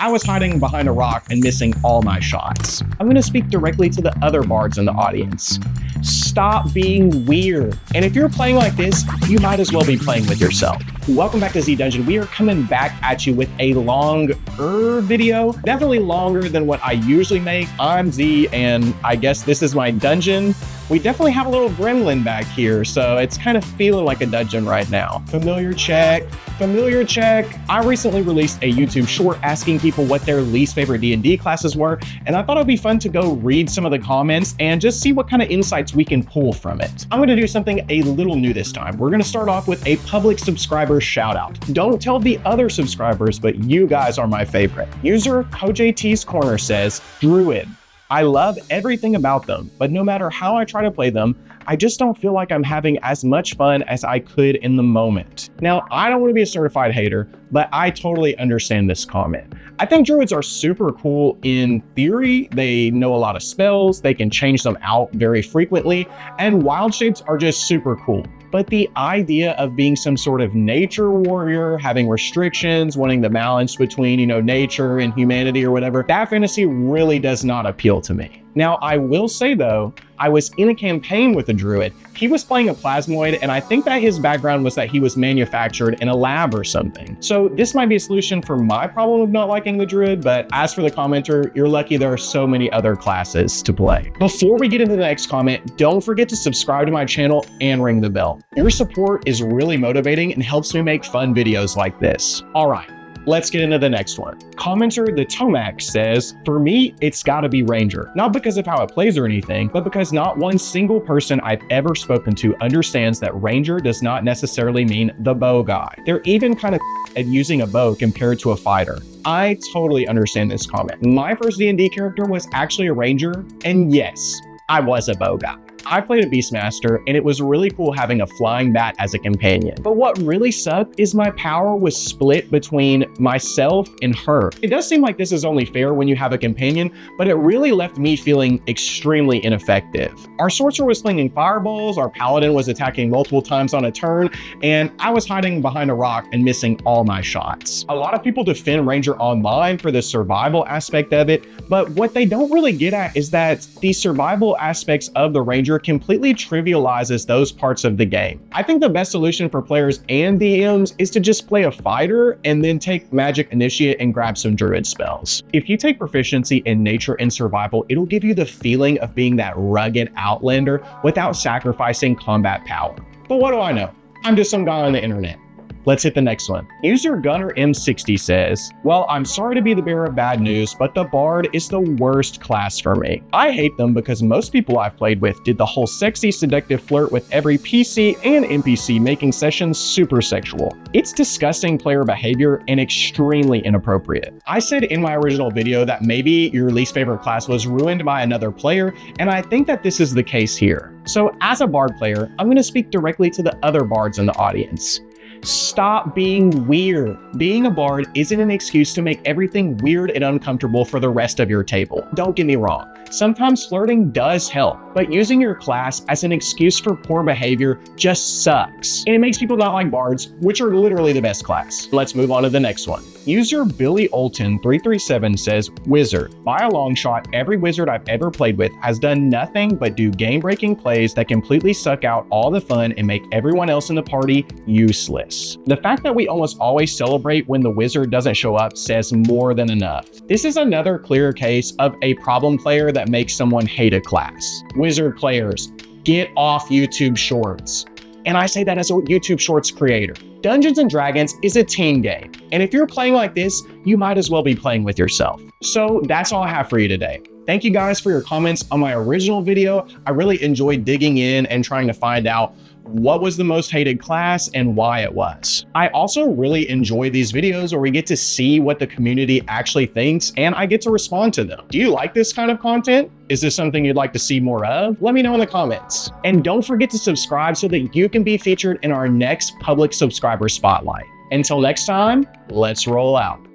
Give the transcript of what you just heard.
I was hiding behind a rock and missing all my shots. I'm going to speak directly to the other bards in the audience. Stop being weird. And if you're playing like this, you might as well be playing with yourself. Welcome back to Z Dungeon. We are coming back at you with a longer video, definitely longer than what I usually make. I'm Z, and I guess this is my dungeon. We definitely have a little gremlin back here, so it's kind of feeling like a dungeon right now. Familiar check, familiar check. I recently released a YouTube short asking people what their least favorite D&D classes were, and I thought it'd be fun to go read some of the comments and just see what kind of insights we can pull from it. I'm gonna do something a little new this time. We're gonna start off with a public subscriber shout out. Don't tell the other subscribers, but you guys are my favorite. User CoJT's Corner says, Druid. I love everything about them, but no matter how I try to play them, I just don't feel like I'm having as much fun as I could in the moment. Now, I don't want to be a certified hater, but I totally understand this comment. I think druids are super cool in theory. They know a lot of spells, they can change them out very frequently, and wild shapes are just super cool. But the idea of being some sort of nature warrior, having restrictions, wanting the balance between, nature and humanity or whatever, that fantasy really does not appeal to me. Now, I will say though, I was in a campaign with a druid. He was playing a plasmoid, and I think that his background was that he was manufactured in a lab or something. So this might be a solution for my problem of not liking the druid, but as for the commenter, you're lucky there are so many other classes to play. Before we get into the next comment, don't forget to subscribe to my channel and ring the bell. Your support is really motivating and helps me make fun videos like this. All right. Let's get into the next one. Commenter the Tomac says, for me, it's gotta be Ranger. Not because of how it plays or anything, but because not one single person I've ever spoken to understands that Ranger does not necessarily mean the bow guy. They're even kind of at using a bow compared to a fighter. I totally understand this comment. My first D&D character was actually a Ranger, and yes, I was a bow guy. I played a Beastmaster, and it was really cool having a flying bat as a companion. But what really sucked is my power was split between myself and her. It does seem like this is only fair when you have a companion, but it really left me feeling extremely ineffective. Our sorcerer was slinging fireballs, our paladin was attacking multiple times on a turn, and I was hiding behind a rock and missing all my shots. A lot of people defend Ranger online for the survival aspect of it, but what they don't really get at is that the survival aspects of the Ranger completely trivializes those parts of the game. I think the best solution for players and DMs is to just play a fighter and then take Magic Initiate and grab some Druid spells. If you take proficiency in nature and survival, it'll give you the feeling of being that rugged outlander without sacrificing combat power. But what do I know? I'm just some guy on the internet. Let's hit the next one. User Gunner M60 says, well, I'm sorry to be the bearer of bad news, but the Bard is the worst class for me. I hate them because most people I've played with did the whole sexy, seductive flirt with every PC and NPC, making sessions super sexual. It's disgusting player behavior and extremely inappropriate. I said in my original video that maybe your least favorite class was ruined by another player, and I think that this is the case here. So as a Bard player, I'm going to speak directly to the other bards in the audience. Stop being weird. Being a bard isn't an excuse to make everything weird and uncomfortable for the rest of your table. Don't get me wrong. Sometimes flirting does help, but using your class as an excuse for poor behavior just sucks. And it makes people not like bards, which are literally the best class. Let's move on to the next one. User Billy Olton 337 says, Wizard. By a long shot, every wizard I've ever played with has done nothing but do game-breaking plays that completely suck out all the fun and make everyone else in the party useless. The fact that we almost always celebrate when the wizard doesn't show up says more than enough. This is another clear case of a problem player that makes someone hate a class. Wizard players, get off YouTube Shorts. And I say that as a YouTube Shorts creator. Dungeons & Dragons is a team game, and if you're playing like this, you might as well be playing with yourself. So that's all I have for you today. Thank you guys for your comments on my original video. I really enjoyed digging in and trying to find out what was the most hated class and why it was. I also really enjoy these videos where we get to see what the community actually thinks and I get to respond to them. Do you like this kind of content? Is this something you'd like to see more of? Let me know in the comments. And don't forget to subscribe so that you can be featured in our next public subscriber spotlight. Until next time, let's roll out.